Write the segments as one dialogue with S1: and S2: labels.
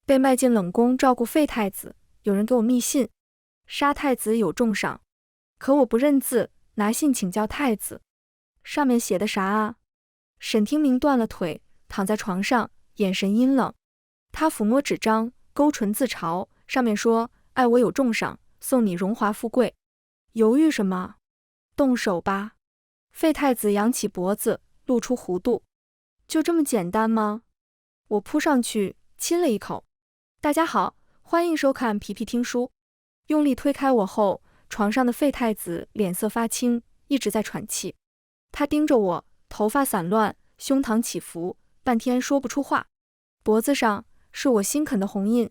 S1: 被卖进冷宫照顾废太子，有人给我密信，杀太子有重赏。可我不认字，拿信请教太子。上面写的啥啊？沈听明断了腿，躺在床上，眼神阴冷。他抚摸纸张，勾唇自嘲，上面说：爱我有重赏，送你荣华富贵。犹豫什么？动手吧！废太子扬起脖子，露出弧度。就这么简单吗？我扑上去，亲了一口。大家好，欢迎收看皮皮听书。用力推开我后，床上的废太子脸色发青，一直在喘气。他盯着我，头发散乱，胸膛起伏，半天说不出话。脖子上是我心啃的红印。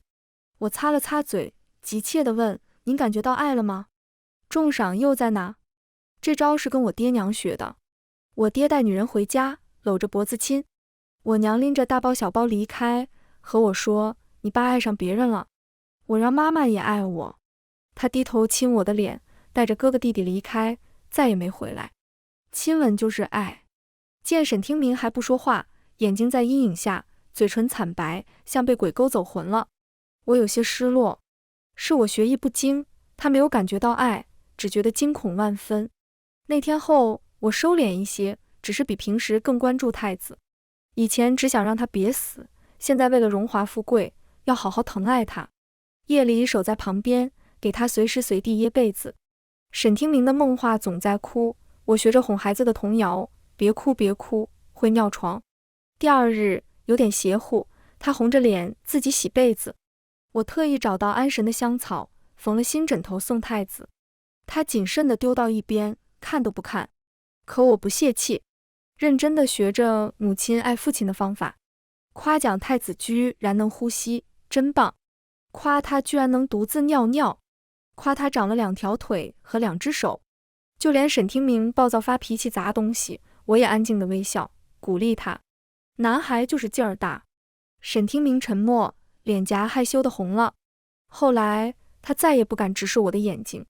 S1: 我擦了擦嘴，急切地问：您感觉到爱了吗？重赏又在哪？这招是跟我爹娘学的。我爹带女人回家，搂着脖子亲。我娘拎着大包小包离开，和我说：你爸爱上别人了。我让妈妈也爱我。他低头亲我的脸，带着哥哥弟弟离开，再也没回来。亲吻就是爱。见沈听明还不说话，眼睛在阴影下，嘴唇惨白，像被鬼勾走魂了。我有些失落，是我学艺不精，他没有感觉到爱，只觉得惊恐万分。那天后，我收敛一些，只是比平时更关注太子。以前只想让他别死，现在为了荣华富贵，要好好疼爱他。夜里守在旁边，给他随时随地掖被子。沈听明的梦话总在哭，我学着哄孩子的童谣：别哭别哭，会尿床。第二日有点邪乎，他红着脸自己洗被子。我特意找到安神的香草，缝了新枕头送太子。他谨慎地丢到一边，看都不看。可我不泄气，认真地学着母亲爱父亲的方法，夸奖太子居然能呼吸，真棒；夸他居然能独自尿尿；夸他长了2条腿和2只手。就连沈听明暴躁发脾气砸东西，我也安静地微笑，鼓励他。男孩就是劲儿大。沈听明沉默，脸颊害羞地红了。后来他再也不敢直视我的眼睛。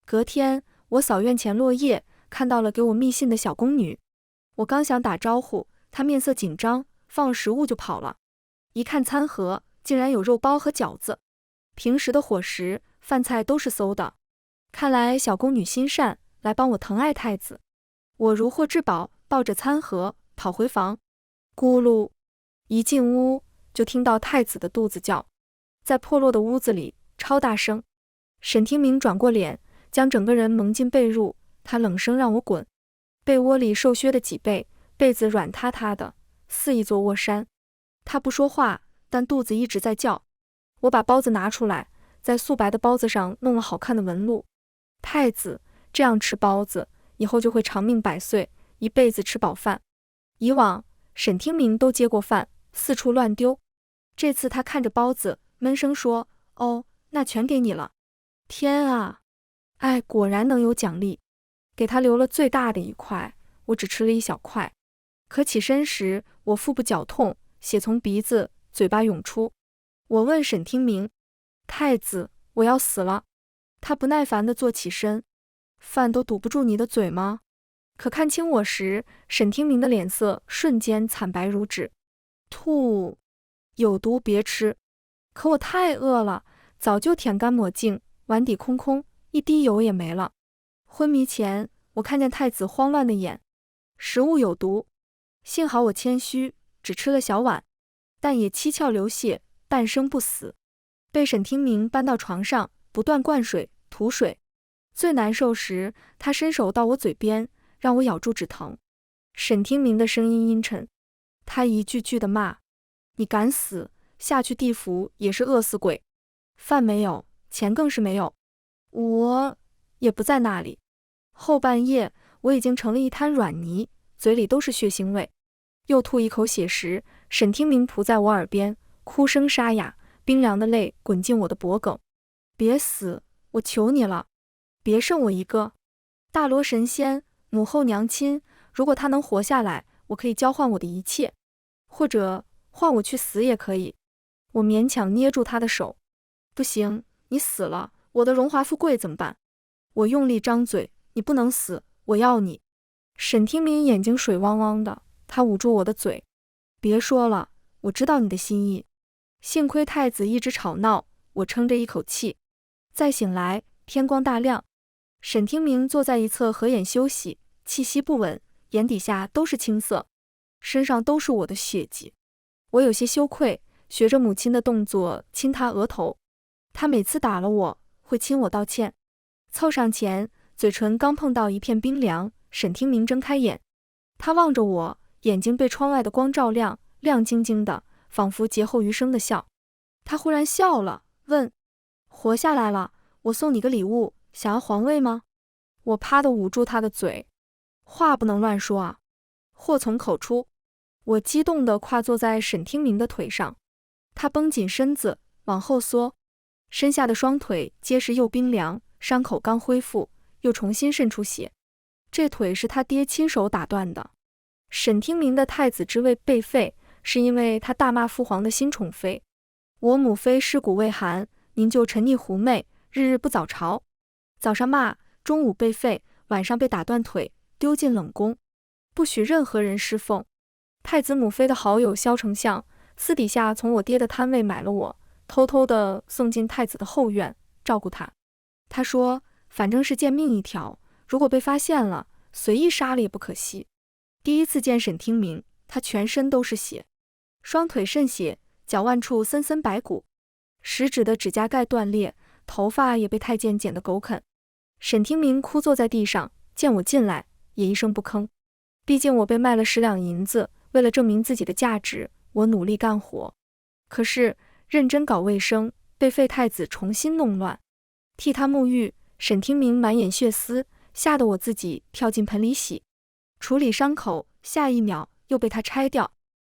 S1: 隔天，我扫院前落叶，看到了给我密信的小宫女。我刚想打招呼，她面色紧张，放了食物就跑了。一看餐盒，竟然有肉包和饺子。平时的伙食、饭菜都是馊的。看来小宫女心善，来帮我疼爱太子。我如获至宝，抱着餐盒跑回房。咕噜，一进屋就听到太子的肚子叫，在破落的屋子里超大声。沈听明转过脸，将整个人蒙进被褥，他冷声让我滚。被窝里瘦削的脊背，被子软塌塌的，似一座卧山。他不说话，但肚子一直在叫。我把包子拿出来，在素白的包子上弄了好看的纹路。太子这样吃包子，以后就会长命百岁，一辈子吃饱饭。以往沈听明都接过饭，四处乱丢。这次他看着包子，闷声说：哦，那全给你了。天啊，爱果然能有奖励。给他留了最大的一块，我只吃了一小块。可起身时，我腹部绞痛，血从鼻子、嘴巴涌出。我问沈听明：太子，我要死了。他不耐烦地坐起身：饭都堵不住你的嘴吗？可看清我时，沈听明的脸色瞬间惨白如纸。吐，有毒别吃。可我太饿了，早就舔干抹净，碗底空空，一滴油也没了。昏迷前，我看见太子慌乱的眼。食物有毒，幸好我谦虚，只吃了小碗，但也七窍流血，半生不死。被沈听明搬到床上，不断灌水、吐水。最难受时，他伸手到我嘴边，让我咬住止疼。沈听明的声音阴沉，他一句句地骂：你敢死，下去地府也是饿死鬼。饭没有，钱更是没有，我也不在那里。后半夜，我已经成了一滩软泥，嘴里都是血腥味。又吐一口血时，沈听明扑在我耳边，哭声沙哑，冰凉的泪滚进我的脖颈。别死，我求你了，别剩我一个。大罗神仙，母后娘亲，如果他能活下来，我可以交换我的一切，或者换我去死也可以。我勉强捏住他的手。不行，你死了，我的荣华富贵怎么办？我用力张嘴，你不能死，我要你。沈听明眼睛水汪汪的，他捂住我的嘴。别说了，我知道你的心意。幸亏太子一直吵闹，我撑着一口气。再醒来，天光大亮。沈听明坐在一侧合眼休息，气息不稳，眼底下都是青色，身上都是我的血迹。我有些羞愧，学着母亲的动作亲他额头。他每次打了我，会亲我道歉。凑上前，嘴唇刚碰到一片冰凉，沈听明睁开眼，他望着我，眼睛被窗外的光照亮，亮晶晶的，仿佛劫后余生的笑。他忽然笑了，问：活下来了，我送你个礼物，想要皇位吗？我啪地捂住他的嘴，话不能乱说啊。祸从口出。我激动地跨坐在沈听明的腿上，他绷紧身子往后缩，身下的双腿结实又冰凉，伤口刚恢复，又重新渗出血。这腿是他爹亲手打断的。沈听明的太子之位被废，是因为他大骂父皇的新宠妃。我母妃尸骨未寒，您就沉溺狐媚，日日不早朝。早上骂，中午被废，晚上被打断腿，丢进冷宫，不许任何人侍奉。太子母妃的好友萧丞相私底下从我爹的摊位买了我，偷偷地送进太子的后院，照顾他。他说反正是贱命一条，如果被发现了，随意杀了也不可惜。第一次见沈听明，他全身都是血，双腿渗血，脚腕处森森白骨，食指的指甲盖断裂，头发也被太监剪得狗啃。沈听明枯坐在地上，见我进来也一声不吭。毕竟我被卖了10两银子，为了证明自己的价值，我努力干活。可是认真搞卫生，被废太子重新弄乱。替他沐浴，沈听明满眼血丝，吓得我自己跳进盆里洗。处理伤口，下一秒又被他拆掉。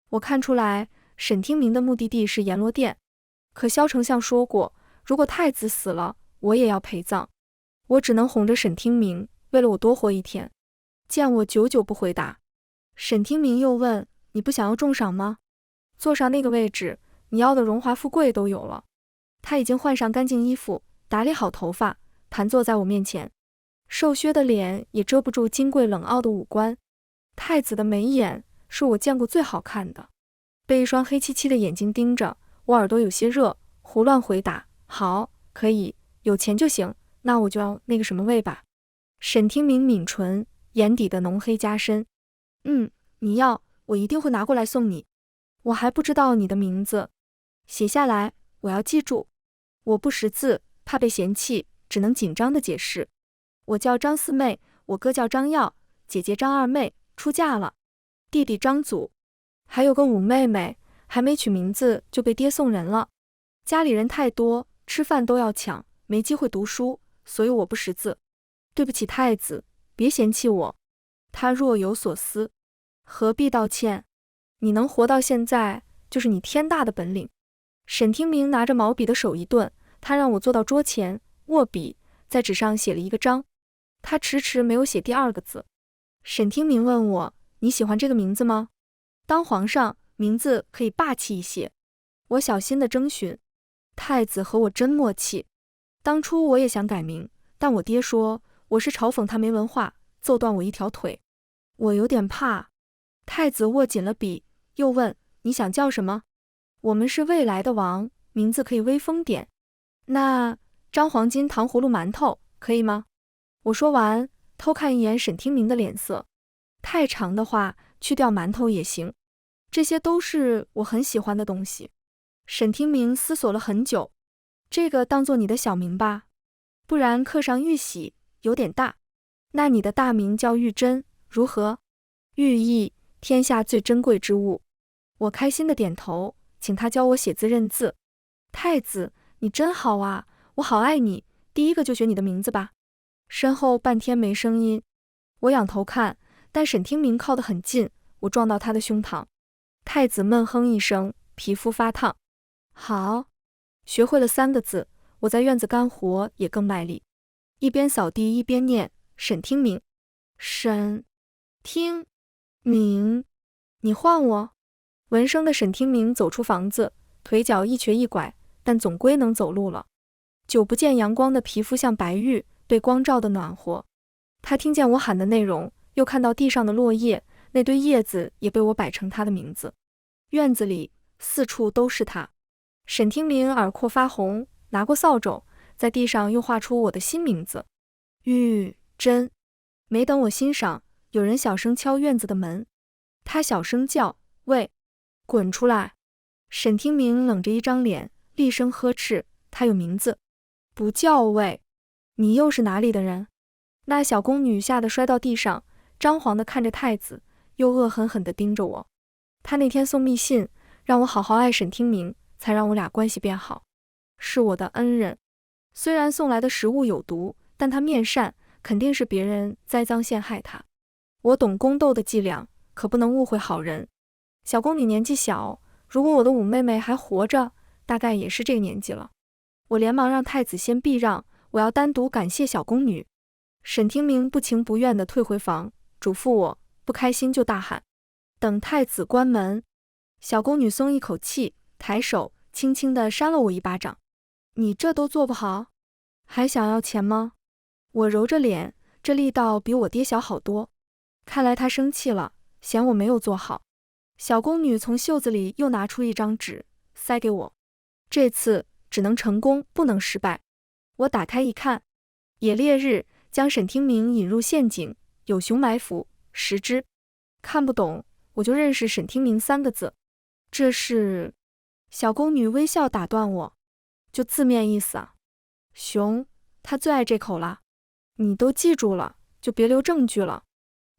S1: 我看出来沈听明的目的地是阎罗殿，可萧丞相说过，如果太子死了，我也要陪葬。我只能哄着沈听明，为了我多活一天。见我久久不回答，沈听明又问：你不想要重赏吗？坐上那个位置，你要的荣华富贵都有了。他已经换上干净衣服，打理好头发，盘坐在我面前，瘦削的脸也遮不住金贵冷傲的五官。太子的眉眼是我见过最好看的，被一双黑漆漆的眼睛盯着，我耳朵有些热，胡乱回答：好，可以，有钱就行，那我就要那个什么位吧。沈听明抿唇，眼底的浓黑加深。你要，我一定会拿过来送你。我还不知道你的名字，写下来，我要记住。我不识字，怕被嫌弃，只能紧张地解释。我叫张四妹，我哥叫张耀，姐姐张二妹，出嫁了，弟弟张祖，还有个五妹妹，还没取名字就被爹送人了。家里人太多，吃饭都要抢，没机会读书，所以我不识字。对不起太子，别嫌弃我。他若有所思，何必道歉？你能活到现在，就是你天大的本领。沈听明拿着毛笔的手一顿，他让我坐到桌前，握笔，在纸上写了一个章。他迟迟没有写第2个字。沈听明问我：你喜欢这个名字吗？当皇上，名字可以霸气一些。我小心地征询。太子和我真默契。当初我也想改名，但我爹说我是嘲讽他没文化，揍断我一条腿。我有点怕。太子握紧了笔，又问：你想叫什么？我们是未来的王，名字可以威风点。那张黄金糖葫芦馒头可以吗？我说完，偷看一眼沈听明的脸色。太长的话，去掉馒头也行。这些都是我很喜欢的东西。沈听明思索了很久。这个当做你的小名吧，不然刻上玉玺有点大。那你的大名叫玉珍，如何？玉意，天下最珍贵之物。我开心的点头，请他教我写字认字。太子，你真好啊，我好爱你，第一个就学你的名字吧。身后半天没声音，我仰头看，但沈听明靠得很近，我撞到他的胸膛。太子闷哼一声，皮肤发烫。好，学会了3个字，我在院子干活也更卖力，一边扫地一边念：沈听明，沈听明，你换我。闻声的沈听明走出房子，腿脚一瘸一拐，但总归能走路了。久不见阳光的皮肤像白玉，被光照得暖和。他听见我喊的内容，又看到地上的落叶，那堆叶子也被我摆成他的名字。院子里四处都是他。沈听明耳廓发红，拿过扫帚，在地上又画出我的新名字玉珍。没等我欣赏，有人小声敲院子的门，他小声叫：“喂，滚出来！”沈听明冷着一张脸，厉声呵斥：“他有名字，不叫喂，你又是哪里的人？”那小宫女吓得摔到地上，张皇地看着太子，又恶狠狠地盯着我。他那天送密信，让我好好爱沈听明，才让我俩关系变好，是我的恩人。虽然送来的食物有毒，但他面善，肯定是别人栽赃陷害他。我懂宫斗的伎俩，可不能误会好人。小宫女年纪小，如果我的五妹妹还活着，大概也是这个年纪了。我连忙让太子先避让，我要单独感谢小宫女。沈听明不情不愿地退回房，嘱咐我，不开心就大喊。等太子关门，小宫女松一口气，抬手轻轻地扇了我一巴掌。你这都做不好，还想要钱吗？我揉着脸，这力道比我爹小好多。看来他生气了，嫌我没有做好。小宫女从袖子里又拿出一张纸，塞给我。这次只能成功，不能失败。我打开一看，野烈日将沈听明引入陷阱，有熊埋伏10只。看不懂，我就认识沈听明3个字。这是……小宫女微笑打断我，就字面意思啊。熊，他最爱这口了。你都记住了，就别留证据了。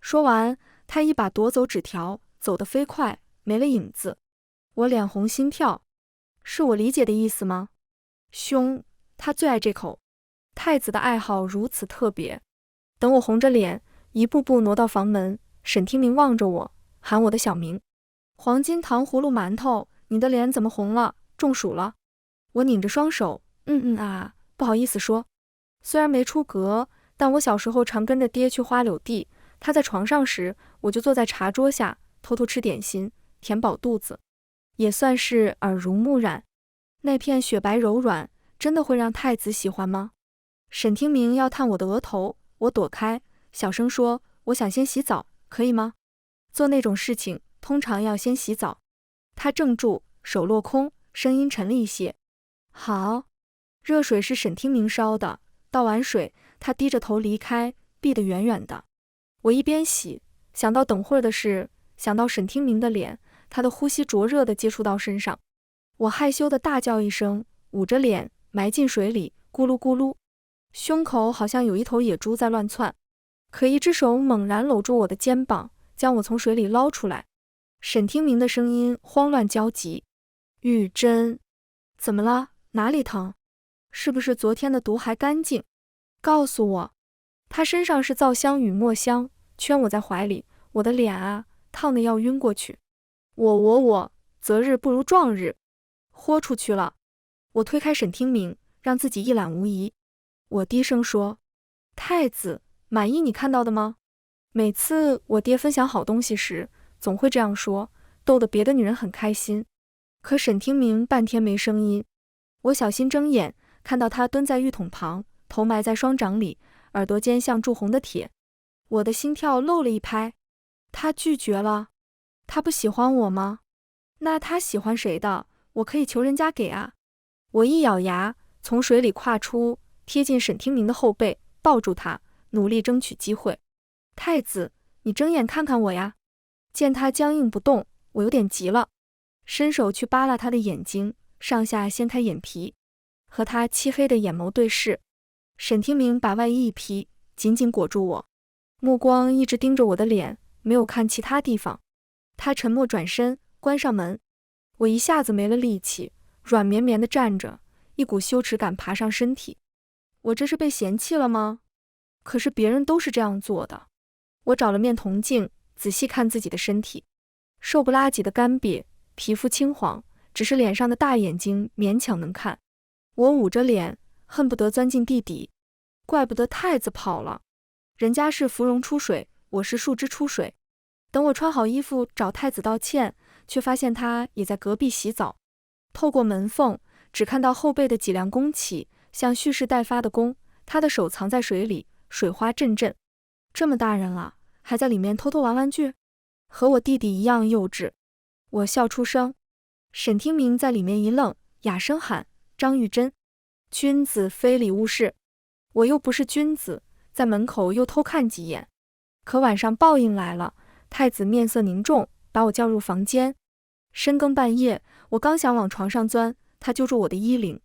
S1: 说完，他一把夺走纸条，走得飞快，没了影子。我脸红心跳，是我理解的意思吗？凶，他最爱这口。太子的爱好如此特别。等我红着脸一步步挪到房门，沈听明望着我，喊我的小名：黄金糖葫芦馒头，你的脸怎么红了？中暑了？我拧着双手，不好意思说。虽然没出阁，但我小时候常跟着爹去花柳地，他在床上时，我就坐在茶桌下，偷偷吃点心，填饱肚子，也算是耳濡目染。那片雪白柔软，真的会让太子喜欢吗？沈听明要探我的额头，我躲开，小声说：“我想先洗澡，可以吗？”做那种事情，通常要先洗澡。他怔住，手落空，声音沉了一些：“好。”热水是沈听明烧的，倒完水，他低着头离开，避得远远的。我一边洗，想到等会儿的事，想到沈听明的脸，他的呼吸灼热地接触到身上。我害羞地大叫一声，捂着脸埋进水里，咕噜咕噜，胸口好像有一头野猪在乱窜。可一只手猛然搂住我的肩膀，将我从水里捞出来。沈听明的声音慌乱焦急：“玉珍，怎么了？哪里疼？是不是昨天的毒还干净？告诉我。”他身上是皂香与墨香，圈我在怀里，我的脸啊，烫得要晕过去。我，择日不如撞日，豁出去了。我推开沈听明，让自己一览无遗。我低声说：“太子，满意你看到的吗？”每次我爹分享好东西时，总会这样说，逗得别的女人很开心。可沈听明半天没声音。我小心睁眼，看到他蹲在浴桶旁，头埋在双掌里，耳朵尖像铸红的铁。我的心跳漏了一拍。他拒绝了？他不喜欢我吗？那他喜欢谁的？我可以求人家给啊。我一咬牙，从水里跨出，贴近沈听明的后背，抱住他，努力争取机会。太子，你睁眼看看我呀。见他僵硬不动，我有点急了，伸手去扒拉他的眼睛，上下掀开眼皮，和他漆黑的眼眸对视。沈听明把外衣一披，紧紧裹住我，目光一直盯着我的脸，没有看其他地方。他沉默转身，关上门。我一下子没了力气，软绵绵地站着，一股羞耻感爬上身体。我这是被嫌弃了吗？可是别人都是这样做的。我找了面铜镜，仔细看自己的身体，瘦不拉几的干瘪，皮肤青黄，只是脸上的大眼睛勉强能看。我捂着脸，恨不得钻进地底。怪不得太子跑了，人家是芙蓉出水，我是树枝出水。等我穿好衣服找太子道歉，却发现他也在隔壁洗澡。透过门缝，只看到后背的脊梁弓起，像蓄势待发的弓，他的手藏在水里，水花阵阵。这么大人了，还在里面偷偷玩玩具，和我弟弟一样幼稚。我笑出声。沈听明在里面一愣，哑声喊：张玉珍，君子非礼勿视。我又不是君子，在门口又偷看几眼。可晚上报应来了，太子面色凝重，把我叫入房间。深更半夜，我刚想往床上钻，他揪住我的衣领，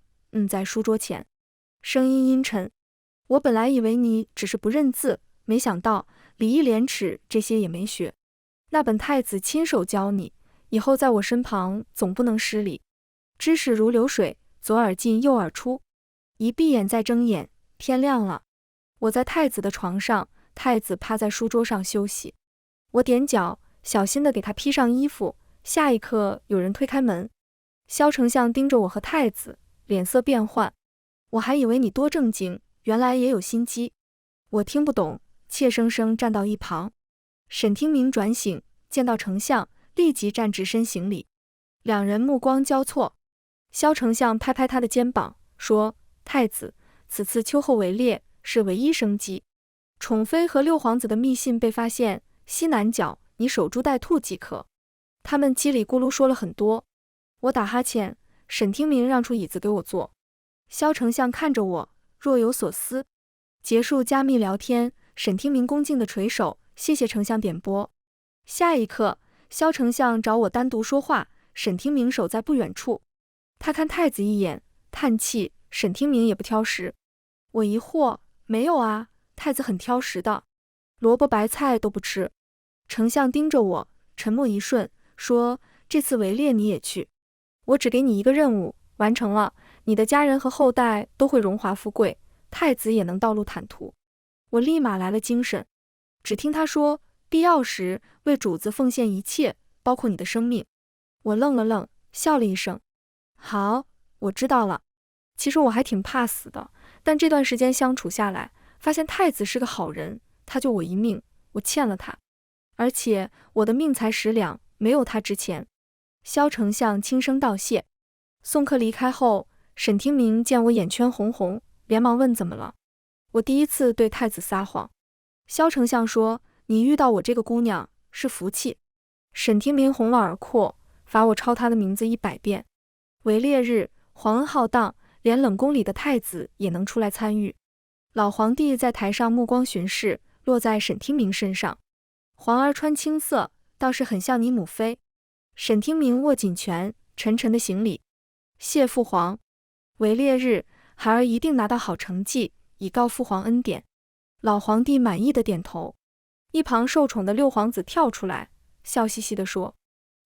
S1: 在书桌前，声音阴沉：我本来以为你只是不认字，没想到礼义廉耻这些也没学。那本太子亲手教你，以后在我身旁总不能失礼。知识如流水，左耳进右耳出。一闭眼再睁眼，天亮了。我在太子的床上，太子趴在书桌上休息。我踮脚，小心地给他披上衣服。下一刻，有人推开门。萧丞相盯着我和太子，脸色变幻。我还以为你多正经，原来也有心机。我听不懂，怯生生站到一旁。沈听明转醒，见到丞相，立即站直身行礼。两人目光交错。萧丞相拍拍他的肩膀，说：太子，此次秋后围猎是唯一生机。宠妃和六皇子的密信被发现，西南角你守株待兔即可。他们叽里咕噜说了很多。我打哈欠，沈听明让出椅子给我坐。萧丞相看着我，若有所思。结束加密聊天，沈听明恭敬地垂首，谢谢丞相点拨。下一刻，萧丞相找我单独说话，沈听明守在不远处。他看太子一眼，叹气，沈听明也不挑食。我疑惑，没有啊，太子很挑食的，萝卜白菜都不吃。丞相盯着我，沉默一瞬，说：这次围猎你也去，我只给你一个任务，完成了，你的家人和后代都会荣华富贵，太子也能道路坦途。我立马来了精神，只听他说：必要时为主子奉献一切，包括你的生命。我愣了愣，笑了一声：好，我知道了。其实我还挺怕死的，但这段时间相处下来，发现太子是个好人，他救我一命，我欠了他。而且我的命才10两，没有他值钱。萧丞相轻声道谢。送客离开后，沈听明见我眼圈红红，连忙问怎么了。我第一次对太子撒谎。萧丞相说：你遇到我这个姑娘是福气。沈听明红了耳廓，罚我抄他的名字100遍。围猎日，皇恩浩荡，连冷宫里的太子也能出来参与。老皇帝在台上目光巡视，落在沈听明身上。皇儿穿青色，倒是很像你母妃。沈听明握紧拳，沉沉的行礼：谢父皇。围猎日，孩儿一定拿到好成绩，以告父皇恩典。老皇帝满意的点头。一旁受宠的六皇子跳出来，笑嘻嘻地说：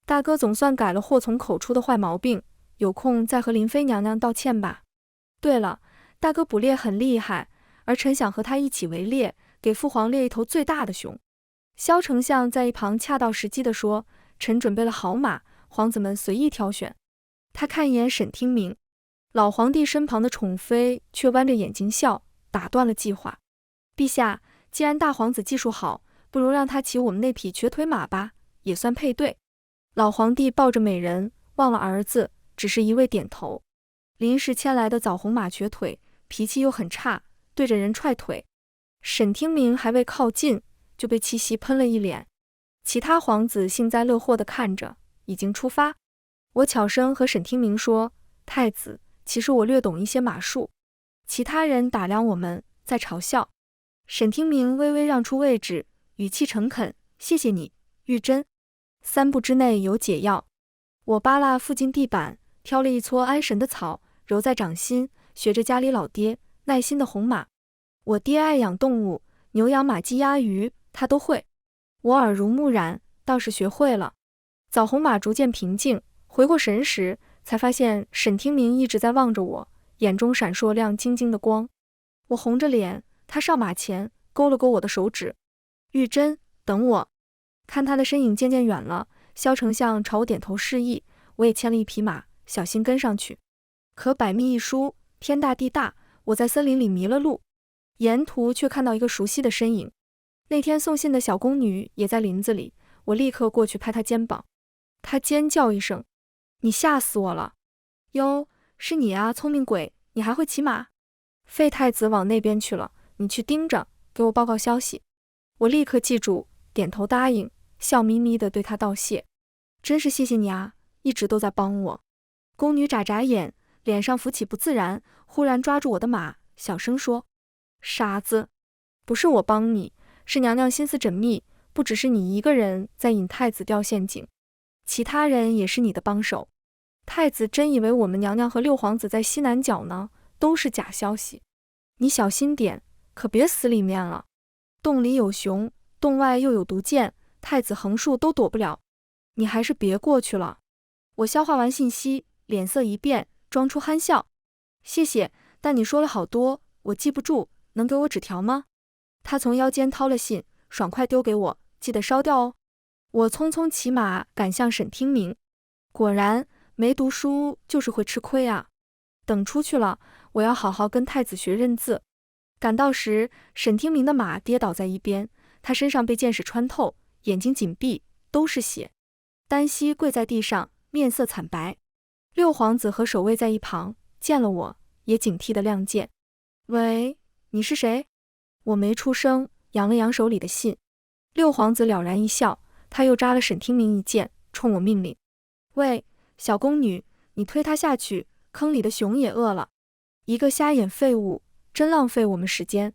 S1: 大哥总算改了祸从口出的坏毛病，有空再和林妃娘娘道歉吧。对了，大哥捕猎很厉害，儿臣想和他一起围猎，给父皇猎一头最大的熊。萧丞相在一旁恰到时机地说：臣准备了好马，皇子们随意挑选。他看一眼沈听明，老皇帝身旁的宠妃却弯着眼睛笑，打断了计划。陛下，既然大皇子技术好，不如让他骑我们那匹瘸腿马吧，也算配对。老皇帝抱着美人，忘了儿子，只是一味点头。临时牵来的枣红马瘸腿，脾气又很差，对着人踹腿。沈听明还未靠近，就被气息喷了一脸。其他皇子幸灾乐祸地看着，已经出发。我悄声和沈听明说：太子，其实我略懂一些马术。其他人打量我们，在嘲笑。沈听明微微让出位置，语气诚恳：谢谢你，玉珍。3步之内有解药。我扒拉附近地板，挑了一撮安神的草，揉在掌心，学着家里老爹耐心的哄马。我爹爱养动物，牛羊马鸡鸭鱼他都会。我耳濡目染，倒是学会了。枣红马逐渐平静，回过神时，才发现沈听明一直在望着我，眼中闪烁亮晶晶的光。我红着脸，他上马前勾了勾我的手指：玉珍，等我。看他的身影渐渐远了，萧丞相朝我点头示意，我也牵了一匹马，小心跟上去。可百密一疏，天大地大，我在森林里迷了路，沿途却看到一个熟悉的身影。那天送信的小宫女也在林子里，我立刻过去拍她肩膀。她尖叫一声：你吓死我了！哟，是你啊，聪明鬼，你还会骑马？废太子往那边去了，你去盯着，给我报告消息。我立刻记住，点头答应，笑眯眯地对他道谢。真是谢谢你啊，一直都在帮我。宫女眨眨眼，脸上浮起不自然，忽然抓住我的马，小声说：“傻子，不是我帮你，是娘娘心思缜密，不只是你一个人在引太子掉陷阱，其他人也是你的帮手。太子真以为我们娘娘和六皇子在西南角呢，都是假消息。你小心点，可别死里面了。洞里有熊，洞外又有毒箭，太子横竖都躲不了，你还是别过去了。”我消化完信息，脸色一变，装出憨笑：“谢谢，但你说了好多，我记不住，能给我纸条吗？”他从腰间掏了信，爽快丢给我：“记得烧掉哦。”我匆匆骑马赶向沈听明，果然没读书就是会吃亏啊。等出去了，我要好好跟太子学认字。赶到时，沈听明的马跌倒在一边，他身上被箭矢穿透，眼睛紧闭，都是血。单膝跪在地上，面色惨白。六皇子和守卫在一旁，见了我，也警惕地亮剑。喂，你是谁？我没出声，扬了扬手里的信。六皇子了然一笑，他又扎了沈听明一剑，冲我命令：“喂，小宫女，你推他下去，坑里的熊也饿了。一个瞎眼废物，真浪费我们时间。”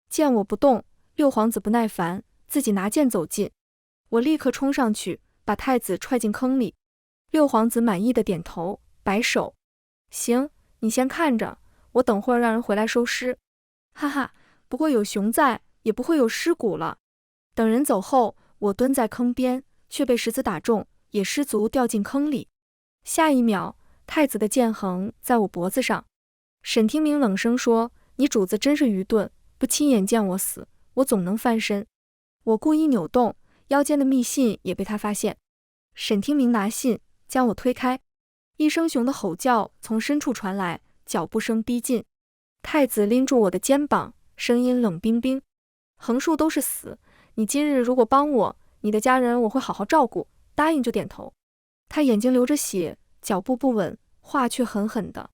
S1: 见我不动，六皇子不耐烦，自己拿剑走近。我立刻冲上去，把太子踹进坑里。六皇子满意的点头，摆手：“行，你先看着，我等会儿让人回来收尸。哈哈，不过有熊在，也不会有尸骨了。”等人走后，我蹲在坑边，却被石子打中，也失足掉进坑里。下一秒，太子的剑横在我脖子上。沈听明冷声说：“你主子真是愚钝，不亲眼见我死，我总能翻身。”我故意扭动，腰间的密信也被他发现。沈听明拿信将我推开，一声熊的吼叫从深处传来，脚步声逼近。太子拎住我的肩膀，声音冷冰冰：“横竖都是死，你今日如果帮我，你的家人我会好好照顾，答应就点头。”他眼睛流着血，脚步不稳，话却狠狠的。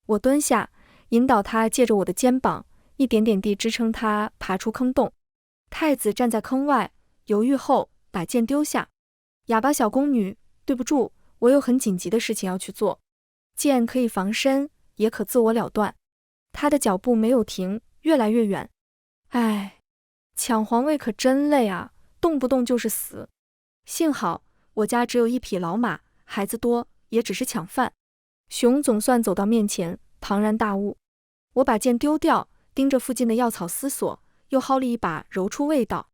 S1: 我蹲下，引导他借着我的肩膀，一点点地支撑他爬出坑洞。太子站在坑外，犹豫后把剑丢下：“哑巴小宫女，对不住，我有很紧急的事情要去做。剑可以防身，也可自我了断。”他的脚步没有停，越来越远。唉，抢皇位可真累啊，动不动就是死。幸好我家只有一匹老马，孩子多，也只是抢饭。熊总算走到面前，庞然大物。我把剑丢掉，盯着附近的药草思索，又薅了一把，揉出味道。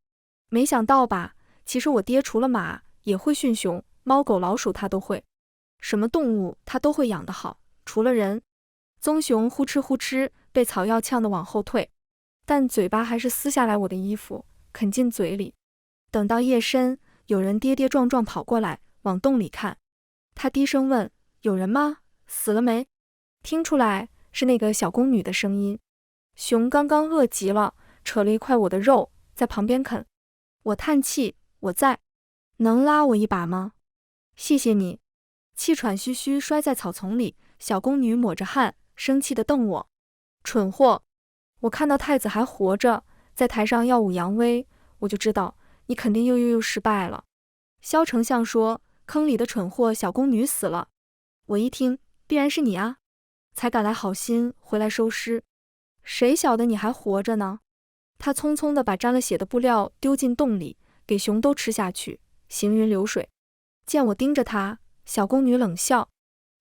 S1: 没想到吧，其实我爹除了马，也会驯熊，猫狗老鼠他都会，什么动物他都会养得好，除了人。棕熊呼哧呼哧被草药呛得往后退，但嘴巴还是撕下来我的衣服，啃进嘴里。等到夜深，有人跌跌撞撞跑过来，往洞里看。他低声问：“有人吗？死了没？”听出来是那个小宫女的声音。熊刚刚饿极了，扯了一块我的肉，在旁边啃。我叹气：“我在，能拉我一把吗？”“谢谢你。”气喘吁吁摔在草丛里，小宫女抹着汗，生气地瞪我：“蠢货！我看到太子还活着，在台上耀武扬威，我就知道你肯定又失败了。”萧丞相说：“坑里的蠢货小宫女死了。”我一听，必然是你啊，才赶来好心回来收尸。谁晓得你还活着呢？他匆匆地把沾了血的布料丢进洞里，给熊都吃下去，行云流水。见我盯着他，小宫女冷笑：“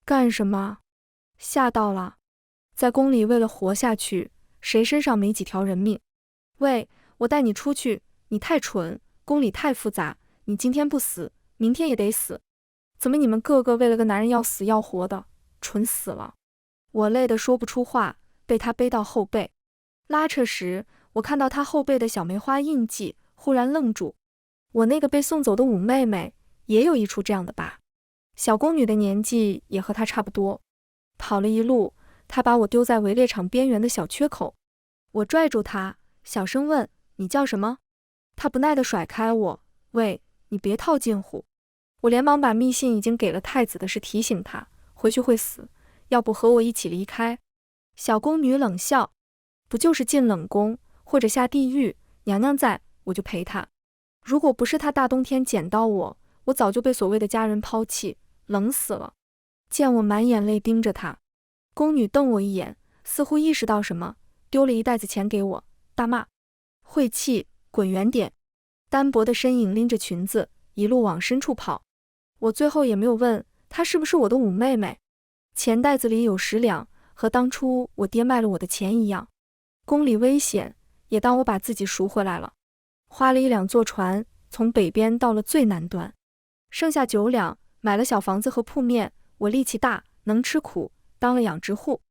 S1: 干什么？吓到了？在宫里为了活下去，谁身上没几条人命？喂，我带你出去，你太蠢，宫里太复杂，你今天不死，明天也得死。怎么你们个个为了个男人要死要活的，蠢死了。”我累得说不出话，被他背到后背。拉扯时，我看到他后背的小梅花印记，忽然愣住。我那个被送走的五妹妹也有一处这样的疤，小宫女的年纪也和她差不多。跑了一路，她把我丢在围猎场边缘的小缺口。我拽住她，小声问：“你叫什么？”她不耐地甩开我：“喂，你别套近乎。”我连忙把密信已经给了太子的事提醒她，回去会死，要不和我一起离开。小宫女冷笑：“不就是进冷宫或者下地狱，娘娘在，我就陪她。如果不是她大冬天捡到我，我早就被所谓的家人抛弃，冷死了。”见我满眼泪盯着她，宫女瞪我一眼，似乎意识到什么，丢了一袋子钱给我，大骂：晦气，滚远点！单薄的身影拎着裙子，一路往深处跑。我最后也没有问她是不是我的五妹妹。钱袋子里有10两，和当初我爹卖了我的钱一样。宫里危险，也当我把自己赎回来了。花了1两坐船，从北边到了最南端，剩下9两，买了小房子和铺面。我力气大，能吃苦，当了养殖户，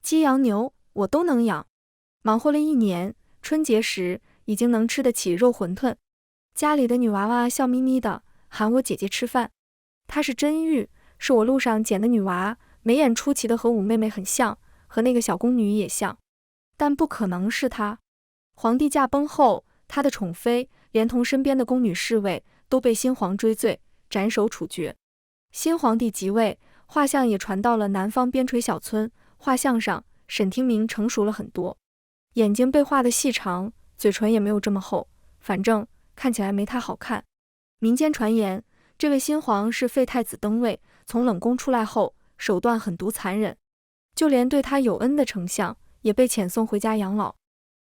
S1: 鸡羊牛我都能养。忙活了1年，春节时已经能吃得起肉馄饨。家里的女娃娃笑眯眯的，喊我姐姐吃饭。她是真玉，是我路上捡的女娃，眉眼出奇的和五妹妹很像，和那个小宫女也像，但不可能是她。皇帝驾崩后，她的宠妃连同身边的宫女侍卫都被新皇追罪，斩首处决。新皇帝即位，画像也传到了南方边陲小村。画像上，沈听明成熟了很多，眼睛被画得细长，嘴唇也没有这么厚，反正看起来没太好看。民间传言，这位新皇是废太子登位，从冷宫出来后，手段狠毒残忍，就连对他有恩的丞相也被遣送回家养老。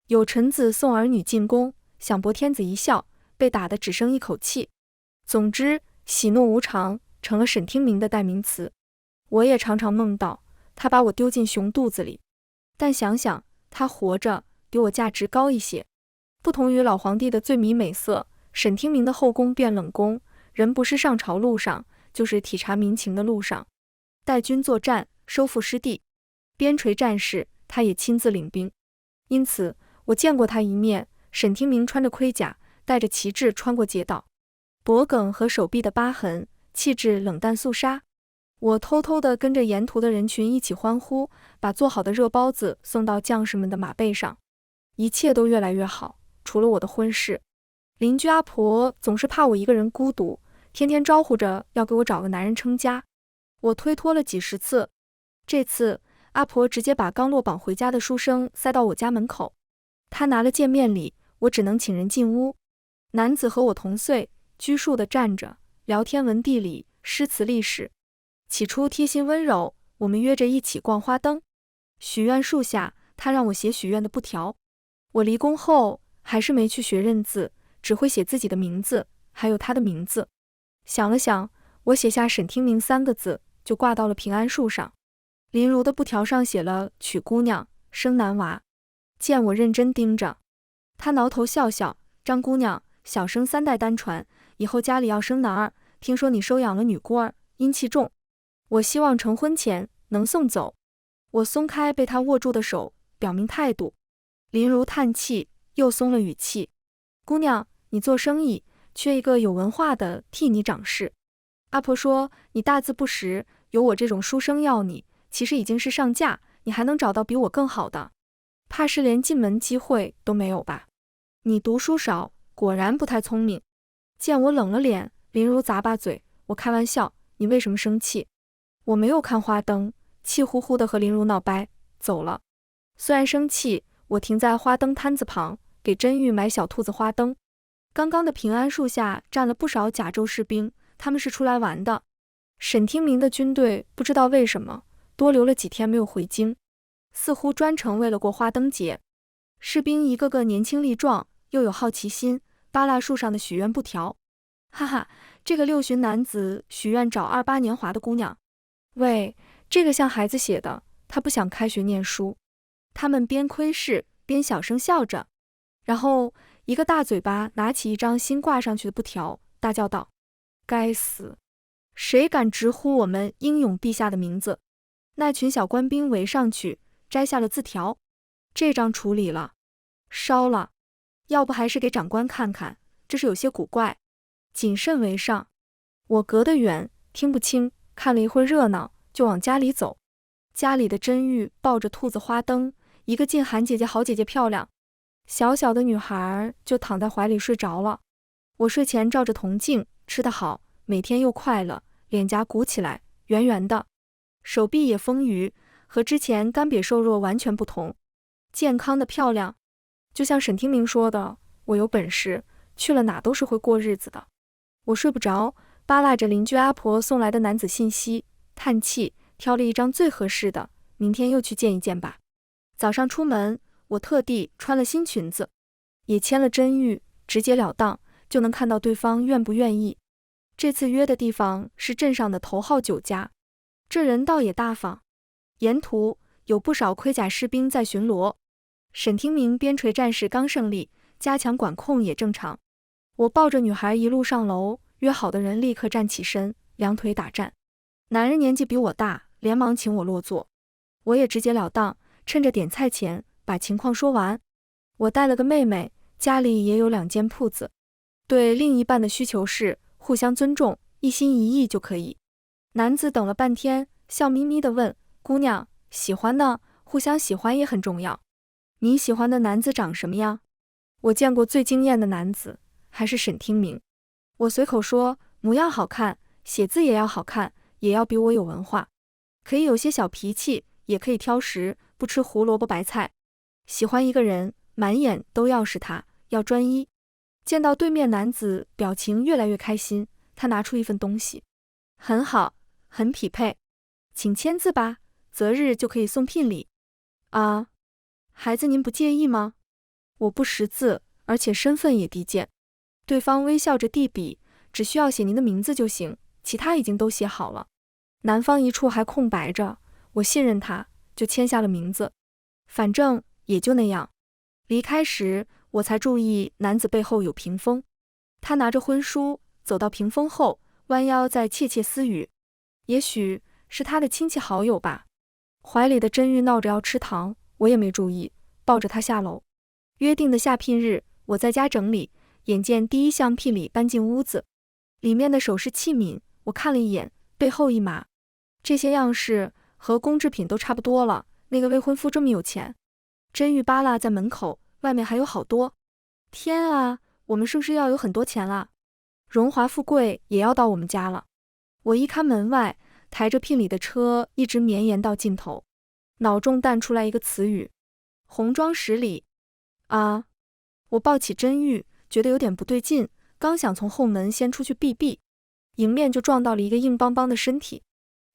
S1: 有臣子送儿女进宫，想博天子一笑，被打得只剩一口气。总之，喜怒无常成了沈听明的代名词。我也常常梦到他把我丢进熊肚子里，但想想他活着比我价值高一些。不同于老皇帝的最迷美色，沈听明的后宫变冷宫，人不是上朝路上，就是体察民情的路上，带军作战，收复失地，边陲战事他也亲自领兵。因此我见过他一面，沈听明穿着盔甲，带着旗帜穿过街道，脖颈和手臂的疤痕，气质冷淡肃杀。我偷偷地跟着沿途的人群一起欢呼，把做好的热包子送到将士们的马背上。一切都越来越好，除了我的婚事。邻居阿婆总是怕我一个人孤独，天天招呼着要给我找个男人撑家。我推脱了几10次，这次阿婆直接把刚落榜回家的书生塞到我家门口。她拿了见面礼，我只能请人进屋。男子和我同岁，拘束地站着，聊天文地理，诗词历史。起初贴心温柔，我们约着一起逛花灯。许愿树下，他让我写许愿的布条。我离宫后还是没去学认字，只会写自己的名字，还有他的名字。想了想，我写下沈听明3个字，就挂到了平安树上。林如的布条上写了娶姑娘，生男娃。见我认真盯着，他挠头笑笑，张姑娘，小生3代单传，以后家里要生男儿，听说你收养了女孤儿，阴气重。我希望成婚前能送走。我松开被他握住的手，表明态度。林如叹气，又松了语气。姑娘，你做生意，缺一个有文化的替你掌事。阿婆说你大字不识，有我这种书生要你，其实已经是上架，你还能找到比我更好的？怕是连进门机会都没有吧？你读书少，果然不太聪明。见我冷了脸，林如咂巴嘴，我开玩笑，你为什么生气？我没有看花灯，气呼呼地和林如闹掰，走了。虽然生气，我停在花灯摊子旁，给真玉买小兔子花灯。刚刚的平安树下站了不少甲州士兵，他们是出来玩的。沈听明的军队不知道为什么多留了几天没有回京，似乎专程为了过花灯节。士兵一个个年轻力壮，又有好奇心，扒拉树上的许愿布条。哈哈，这个6旬男子许愿找28年华的姑娘。喂，这个像孩子写的，他不想开学念书。他们边窥视边小声笑着，然后一个大嘴巴拿起一张新挂上去的布条，大叫道：该死，谁敢直呼我们英勇陛下的名字？那群小官兵围上去，摘下了字条。这张处理了，烧了，要不还是给长官看看，这是有些古怪，谨慎为上。我隔得远，听不清，看了一会儿热闹，就往家里走。家里的真玉抱着兔子花灯，一个劲喊姐姐好姐姐漂亮，小小的女孩就躺在怀里睡着了。我睡前照着铜镜，吃得好，每天又快乐，脸颊鼓起来，圆圆的，手臂也丰腴，和之前干瘪瘦弱完全不同，健康的漂亮。就像沈听明说的，我有本事，去了哪都是会过日子的。我睡不着，扒拉着邻居阿婆送来的男子信息，叹气，挑了一张最合适的，明天又去见一见吧。早上出门，我特地穿了新裙子，也签了真玉，直截了当，就能看到对方愿不愿意。这次约的地方是镇上的头号酒家，这人倒也大方。沿途有不少盔甲士兵在巡逻。沈听明边陲战事刚胜利，加强管控也正常。我抱着女孩一路上楼，约好的人立刻站起身，两腿打站。男人年纪比我大，连忙请我落座。我也直截了当，趁着点菜前把情况说完。我带了个妹妹，家里也有2间铺子，对另一半的需求是互相尊重，一心一意就可以。男子等了半天，笑眯眯地问：姑娘，喜欢呢？互相喜欢也很重要。你喜欢的男子长什么样？我见过最惊艳的男子，还是沈听明。我随口说，模样好看，写字也要好看，也要比我有文化，可以有些小脾气，也可以挑食，不吃胡萝卜白菜。喜欢一个人，满眼都要是他，要专一。见到对面男子表情越来越开心，他拿出一份东西。很好，很匹配，请签字吧，择日就可以送聘礼。啊，孩子您不介意吗？我不识字，而且身份也低贱。对方微笑着递笔，只需要写您的名字就行，其他已经都写好了。南方一处还空白着，我信任他，就签下了名字。反正也就那样。离开时，我才注意男子背后有屏风，他拿着婚书走到屏风后，弯腰在窃窃私语，也许是他的亲戚好友吧。怀里的真玉闹着要吃糖，我也没注意，抱着他下楼。约定的下聘日，我在家整理，眼见第一项聘礼搬进屋子，里面的首饰器皿我看了一眼，背后一麻。这些样式和工制品都差不多了，那个未婚夫这么有钱。真玉扒拉在门口，外面还有好多。天啊，我们是不是要有很多钱啦？荣华富贵也要到我们家了。我一看门外抬着聘礼的车一直绵延到尽头，脑中淡出来一个词语：红妆10里。啊！我抱起真玉，觉得有点不对劲，刚想从后门先出去避避，迎面就撞到了一个硬邦邦的身体，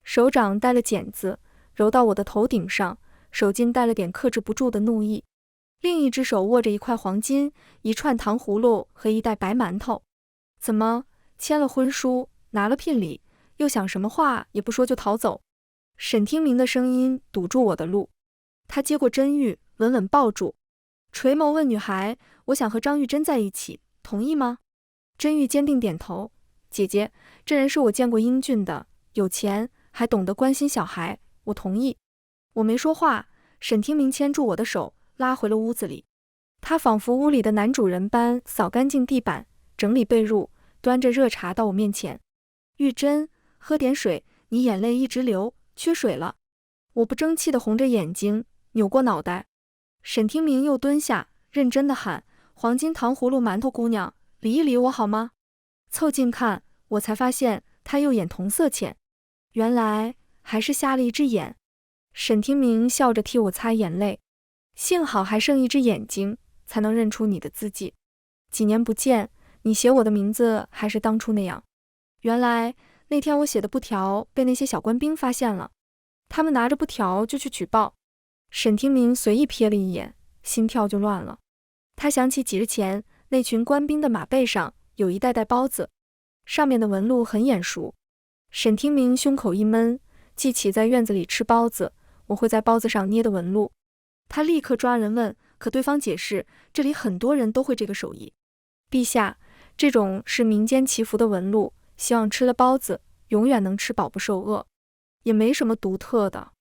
S1: 手掌带了茧子，揉到我的头顶上，手劲带了点克制不住的怒意，另一只手握着一块黄金、一串糖葫芦和一袋白馒头。怎么，签了婚书，拿了聘礼，又想什么话也不说就逃走？沈听明的声音堵住我的路。他接过真玉，稳稳抱住，垂眸问女孩：我想和张玉珍在一起，同意吗？真玉坚定点头。姐姐，这人是我见过英俊的，有钱，还懂得关心小孩，我同意。我没说话，沈听明牵住我的手，拉回了屋子里。他仿佛屋里的男主人般扫干净地板，整理被褥，端着热茶到我面前。玉珍，喝点水，你眼泪一直流，缺水了。我不争气地红着眼睛，扭过脑袋。沈听明又蹲下，认真地喊：黄金糖葫芦馒头姑娘，理一理我好吗？凑近看，我才发现他右眼同色浅，原来还是瞎了一只眼。沈听明笑着替我擦眼泪，幸好还剩一只眼睛，才能认出你的字迹。几年不见，你写我的名字还是当初那样。原来那天我写的布条被那些小官兵发现了，他们拿着布条就去举报。沈听明随意瞥了一眼，心跳就乱了。他想起几日前那群官兵的马背上有一袋袋包子，上面的纹路很眼熟。沈听明胸口一闷，记起在院子里吃包子，我会在包子上捏的纹路。他立刻抓人问，可对方解释，这里很多人都会这个手艺。陛下，这种是民间祈福的纹路，希望吃了包子永远能吃饱不受饿，也没什么独特的。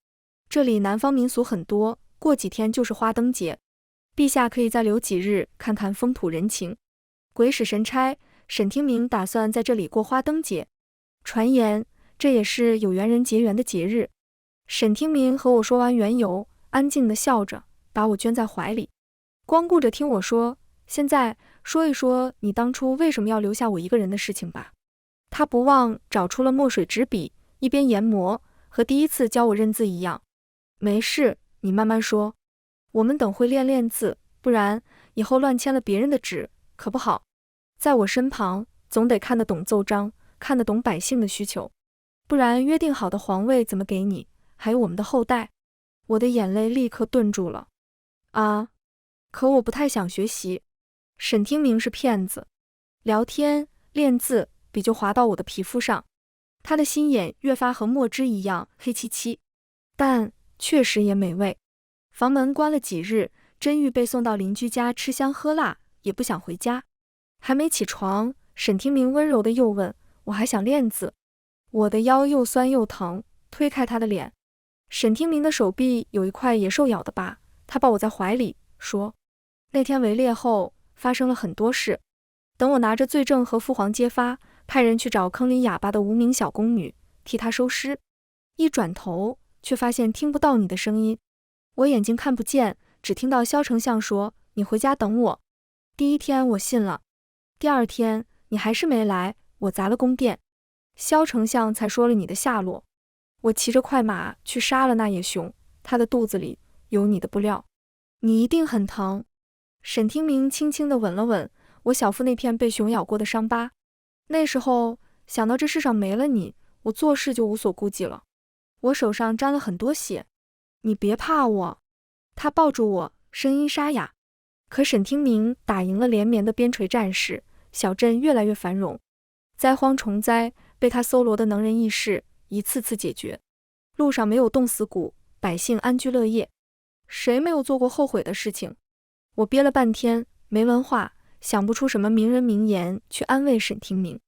S1: 这里南方民俗很多，过几天就是花灯节，陛下可以再留几日看看风土人情。鬼使神差，沈听明打算在这里过花灯节。传言这也是有缘人结缘的节日。沈听明和我说完缘由，安静地笑着，把我圈在怀里，光顾着听我说，现在说一说你当初为什么要留下我一个人的事情吧。他不忘找出了墨水纸笔，一边研磨，和第一次教我认字一样。没事，你慢慢说，我们等会练练字，不然以后乱签了别人的纸可不好。在我身旁，总得看得懂奏章，看得懂百姓的需求，不然约定好的皇位怎么给你，还有我们的后代。我的眼泪立刻顿住了。啊！可我不太想学习。沈听明是骗子。聊天、练字，笔就划到我的皮肤上。他的心眼越发和墨汁一样黑漆漆，但确实也美味。房门关了几日，真玉被送到邻居家吃香喝辣，也不想回家。还没起床，沈听明温柔地又问，我还想练字。我的腰又酸又疼，推开他的脸。沈听明的手臂有一块野兽咬的疤，他抱我在怀里，说，那天围猎后发生了很多事，等我拿着罪证和父皇揭发，派人去找坑里哑巴的无名小宫女，替她收尸。一转头，却发现听不到你的声音。我眼睛看不见，只听到萧丞相说，你回家等我。第一天我信了，第二天你还是没来，我砸了宫殿，萧丞相才说了你的下落。我骑着快马去杀了那野熊，它的肚子里有你的布料，你一定很疼。沈听明轻轻地吻了吻我小腹那片被熊咬过的伤疤。那时候想到这世上没了你，我做事就无所顾忌了。我手上沾了很多血，你别怕我。他抱住我，声音沙哑。可沈听明打赢了连绵的边陲战事，小镇越来越繁荣，灾荒虫灾被他搜罗的能人异士一次次解决，路上没有冻死骨，百姓安居乐业。谁没有做过后悔的事情？我憋了半天，没文化，想不出什么名人名言去安慰沈听明，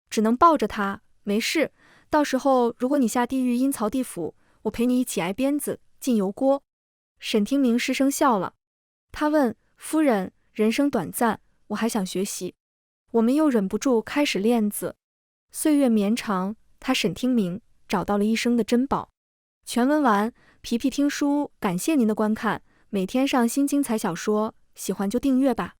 S1: 只能抱着他，没事，到时候如果你下地狱阴曹地府，我陪你一起挨鞭子进油锅。沈听明失声笑了。他问，夫人，人生短暂，我还想学习。我们又忍不住开始练字。岁月绵长，他沈听明找到了一生的珍宝。全文完，皮皮听书感谢您的观看，每天上新精彩小说，喜欢就订阅吧。